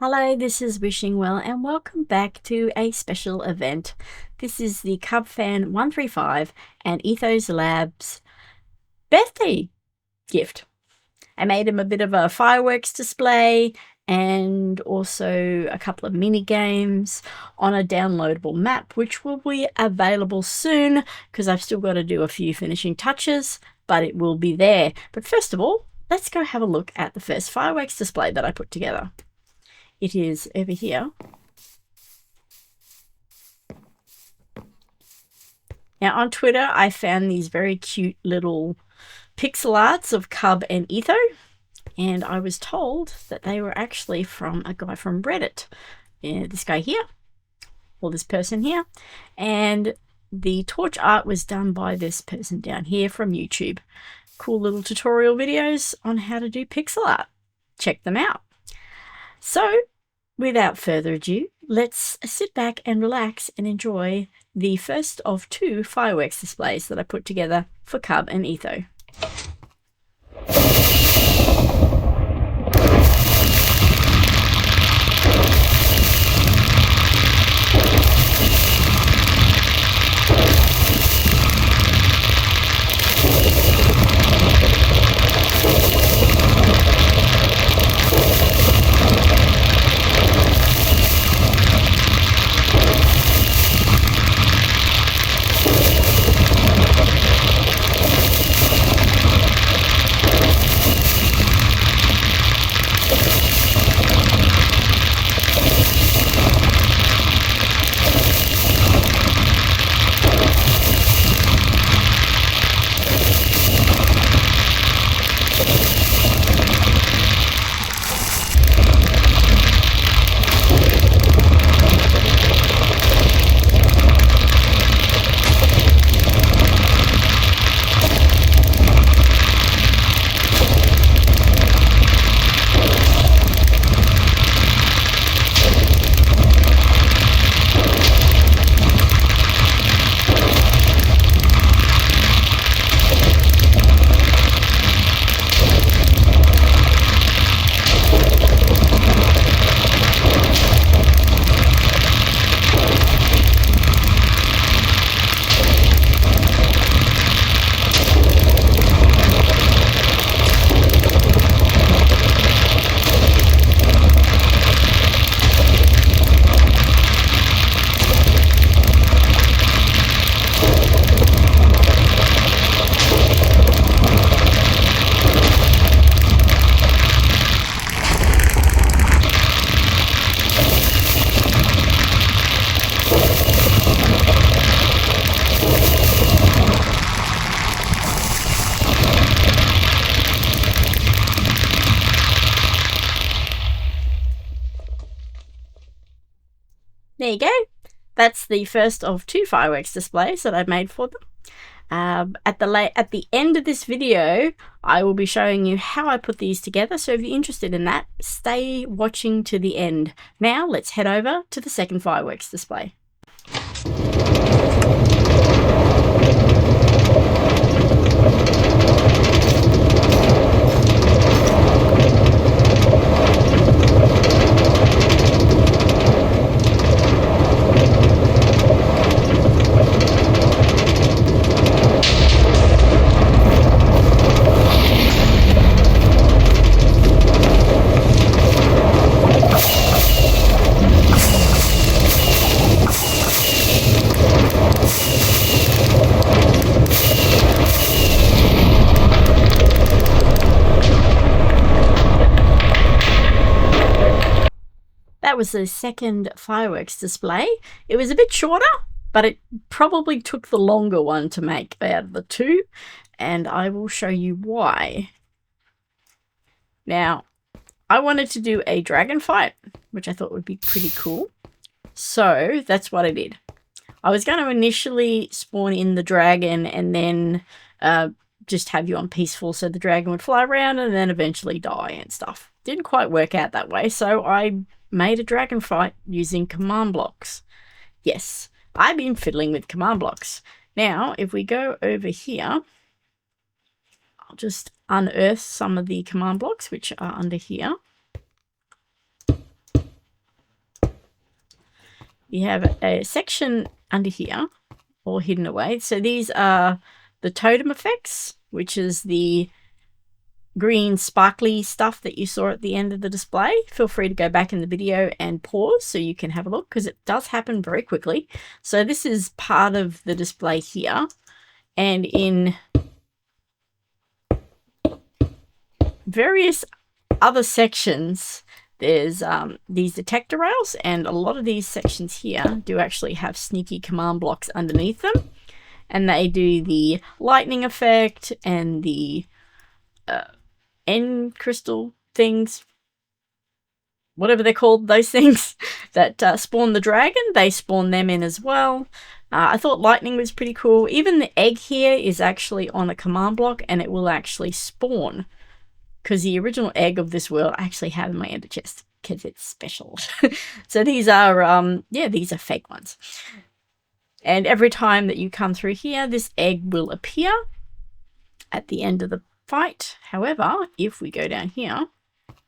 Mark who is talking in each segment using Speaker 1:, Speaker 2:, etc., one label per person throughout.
Speaker 1: Hello, this is Wishingwell and welcome back to a special event. This is the Cubfan135 and Ethoslab's birthday gift. I made him a bit of a fireworks display and also a couple of mini games on a downloadable map, which will be available soon because I've still got to do a few finishing touches, but it will be there. But first of all, let's go have a look at the first fireworks display that I put together. It is over here. Now on Twitter, I found these very cute little pixel arts of Cub and Etho, and I was told that they were actually from a guy from Reddit. This guy here, or this person here, and the torch art was done by this person down here from YouTube. Cool little tutorial videos on how to do pixel art. Check them out. So, without further ado, let's sit back and relax and enjoy the first of two fireworks displays that I put together for Cub and Etho. There you go. That's the first of two fireworks displays that I've made for them. At the end of this video, I will be showing you how I put these together. So if you're interested in that, stay watching to the end. Now let's head over to the second fireworks display. That was the second fireworks display. It was a bit shorter, but it probably took the longer one to make out of the two, and I will show you why. Now, I wanted to do a dragon fight, which I thought would be pretty cool. So that's what I did. I was going to initially spawn in the dragon and then just have you on peaceful so the dragon would fly around and then eventually die and stuff. Didn't quite work out that way, so I made a dragon fight using command blocks. Yes, I've been fiddling with command blocks. Now, if we go over here, I'll just unearth some of the command blocks which are under here. you have a section under here, all hidden away. So these are the totem effects, which is the green sparkly stuff that you saw at the end of the display. Feel free to go back in the video and pause so you can have a look, because it does happen very quickly. So this is part of the display here, and in various other sections there's these detector rails, and a lot of these sections here do actually have sneaky command blocks underneath them, and they do the lightning effect and the end crystal things, whatever they're called, those things that spawn the dragon. They spawn them in as well. I thought lightning was pretty cool. Even the egg here is actually on a command block, and it will actually spawn, because the original egg of this world I actually have in my ender chest because it's special. So these are these are fake ones. And every time that you come through here, this egg will appear at the end of the fight. However, if we go down here, let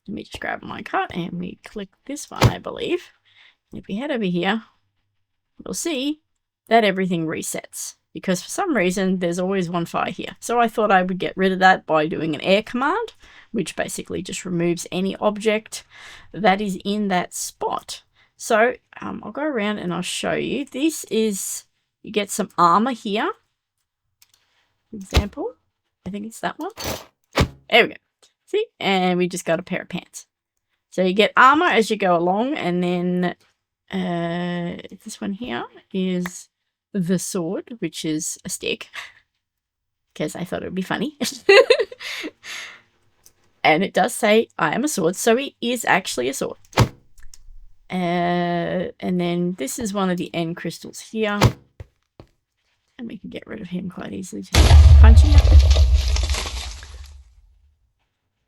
Speaker 1: me just grab my card and we click this one, I believe. If we head over here, we'll see that everything resets, because for some reason there's always one fire here. So I thought I would get rid of that by doing an air command, which basically just removes any object that is in that spot. So I'll go around and I'll show you. This is, you get some armor here. For example, I think it's that one. There we go. See? And we just got a pair of pants. So you get armor as you go along, and then this one here is the sword, which is a stick, because I thought it would be funny. And it does say I am a sword, so it is actually a sword. And then this is one of the end crystals here, and we can get rid of him quite easily, just punching it.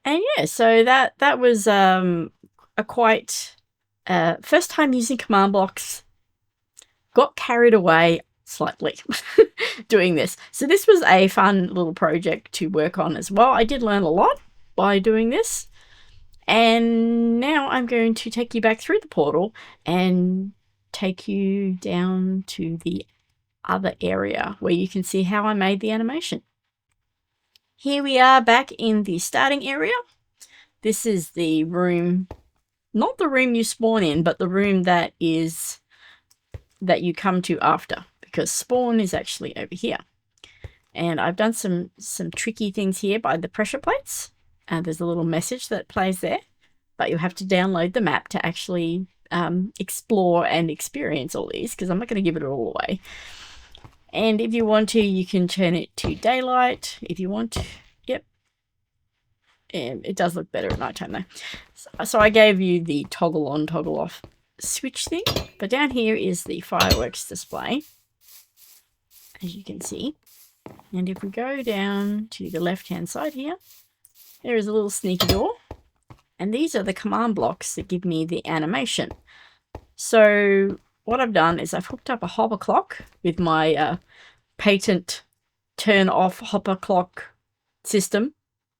Speaker 1: And yeah, so that was a quite first time using command blocks. Got carried away slightly doing this. So this was a fun little project to work on as well. I did learn a lot by doing this. And now I'm going to take you back through the portal and take you down to the other area where you can see how I made the animation. Here we are back in the starting area. This is the room, not the room you spawn in, but the room that you come to after, because spawn is actually over here. And I've done some tricky things here by the pressure plates. There's a little message that plays there, but you have to download the map to actually explore and experience all these, because I'm not going to give it all away. And if you want to, you can turn it to daylight if you want. Yep. And it does look better at nighttime though. So I gave you the toggle on, toggle off switch thing. But down here is the fireworks display, as you can see. And if we go down to the left-hand side here, there is a little sneaky door. And these are the command blocks that give me the animation. So what I've done is I've hooked up a hopper clock with my patent turn-off hopper clock system,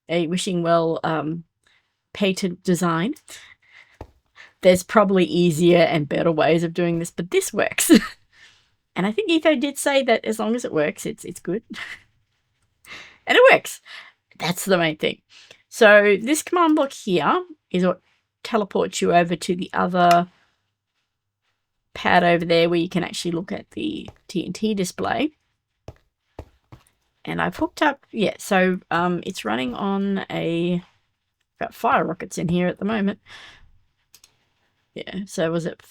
Speaker 1: a Wishingwell patent design. There's probably easier and better ways of doing this, but this works. And I think Etho did say that as long as it works, it's good. And it works. That's the main thing. So this command block here is what teleports you over to the other pad over there where you can actually look at the TNT display. And I've hooked up, yeah, so it's running on got fire rockets in here at the moment. Yeah, so was it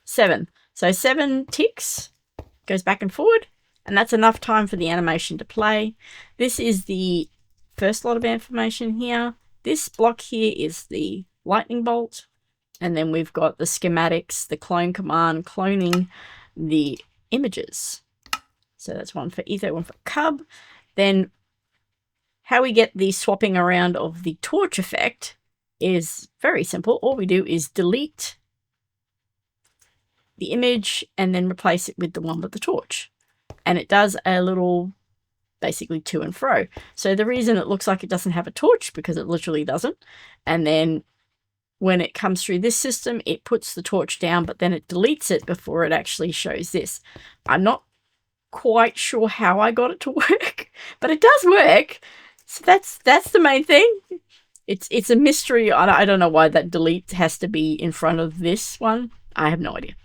Speaker 1: 7? So 7 ticks, goes back and forward, and that's enough time for the animation to play. This is the first lot of information here. This block here is the lightning bolt, and then we've got the schematics, the clone command, cloning the images. So that's one for Etho, one for Cub. Then how we get the swapping around of the torch effect is very simple. All we do is delete the image and then replace it with the one with the torch. And it does a little, basically to and fro. So the reason it looks like it doesn't have a torch, because it literally doesn't. And then when it comes through this system, it puts the torch down, but then it deletes it before it actually shows this. I'm not quite sure how I got it to work, but it does work. So that's the main thing. It's a mystery. I don't know why that delete has to be in front of this one. I have no idea,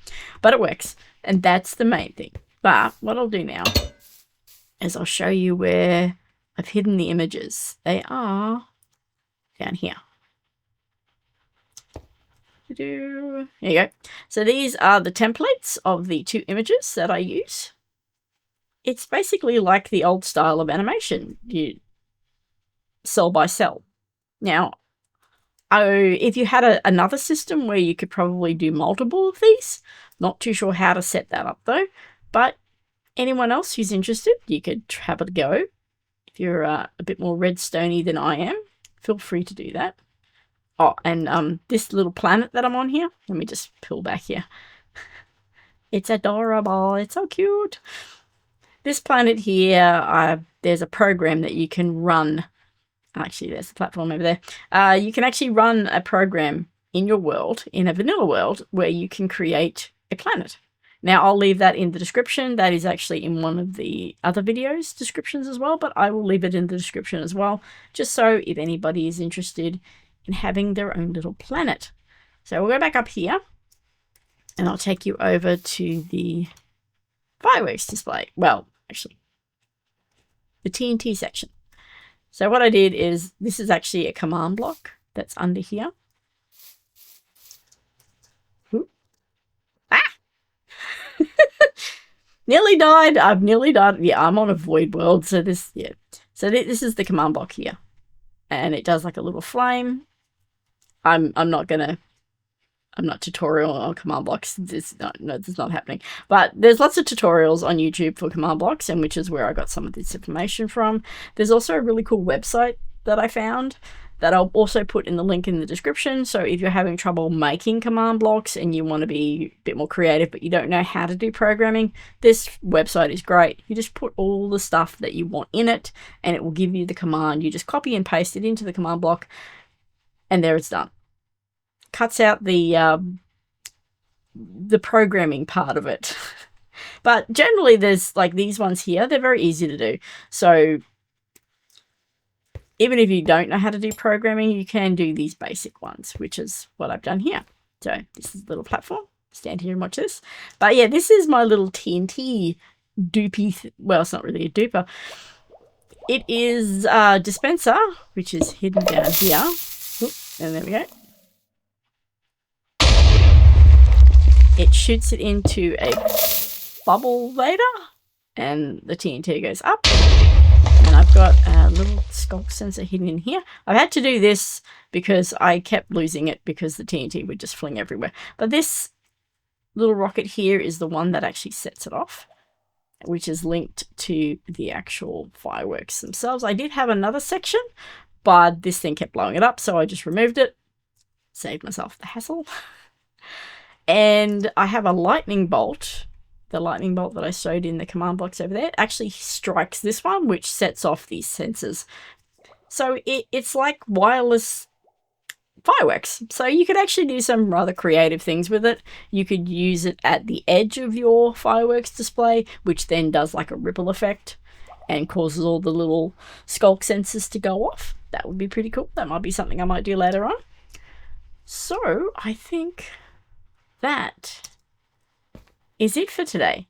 Speaker 1: but it works, and that's the main thing. But what I'll do now is I'll show you where I've hidden the images. They are down here. Here you go. So these are the templates of the 2 images that I use. It's basically like the old style of animation, you cell by cell. Now, if you had another system where you could probably do multiple of these, not too sure how to set that up though, but anyone else who's interested, you could have a go. If you're a bit more redstone-y than I am, feel free to do that. Oh, and this little planet that I'm on here, let me just pull back here. It's adorable. It's so cute. This planet here, there's a program that you can run. Actually, there's the platform over there. You can actually run a program in your world, in a vanilla world, where you can create a planet. Now, I'll leave that in the description. That is actually in one of the other videos descriptions as well, but I will leave it in the description as well, just so if anybody is interested in having their own little planet. So we'll go back up here and I'll take you over to the fireworks display. Well, actually, the TNT section. So what I did is, this is actually a command block that's under here. Ooh. Ah! Nearly died. I've nearly died. Yeah, I'm on a void world. So this, yeah. So this is the command block here. And it does like a little flame. I'm not tutorial on command blocks. This is not happening. But there's lots of tutorials on YouTube for command blocks, and which is where I got some of this information from. There's also a really cool website that I found that I'll also put in the link in the description. So if you're having trouble making command blocks and you want to be a bit more creative, but you don't know how to do programming, this website is great. You just put all the stuff that you want in it, and it will give you the command. You just copy and paste it into the command block, and there it's done. Cuts out the programming part of it. But generally there's like these ones here, they're very easy to do. So even if you don't know how to do programming, you can do these basic ones, which is what I've done here. So this is a little platform. Stand here and watch this. But yeah, this is my little TNT doopy. Well, it's not really a duper. It is a dispenser, which is hidden down here. Oop, and there we go. It shoots it into a bubble later, and the TNT goes up. And I've got a little skulk sensor hidden in here. I've had to do this because I kept losing it because the TNT would just fling everywhere. But this little rocket here is the one that actually sets it off, which is linked to the actual fireworks themselves. I did have another section, but this thing kept blowing it up, so I just removed it. Saved myself the hassle. And I have a lightning bolt. The lightning bolt that I showed in the command blocks over there actually strikes this one, which sets off these sensors. So it's like wireless fireworks. So you could actually do some rather creative things with it. You could use it at the edge of your fireworks display, which then does like a ripple effect and causes all the little skulk sensors to go off. That would be pretty cool. That might be something I might do later on. So I think that is it for today.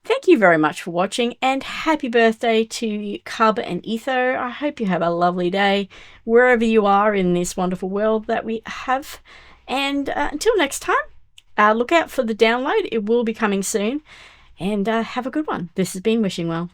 Speaker 1: Thank you very much for watching, and happy birthday to Cub and Etho. I hope you have a lovely day wherever you are in this wonderful world that we have. And until next time, look out for the download. It will be coming soon. And have a good one. This has been Wishingwell.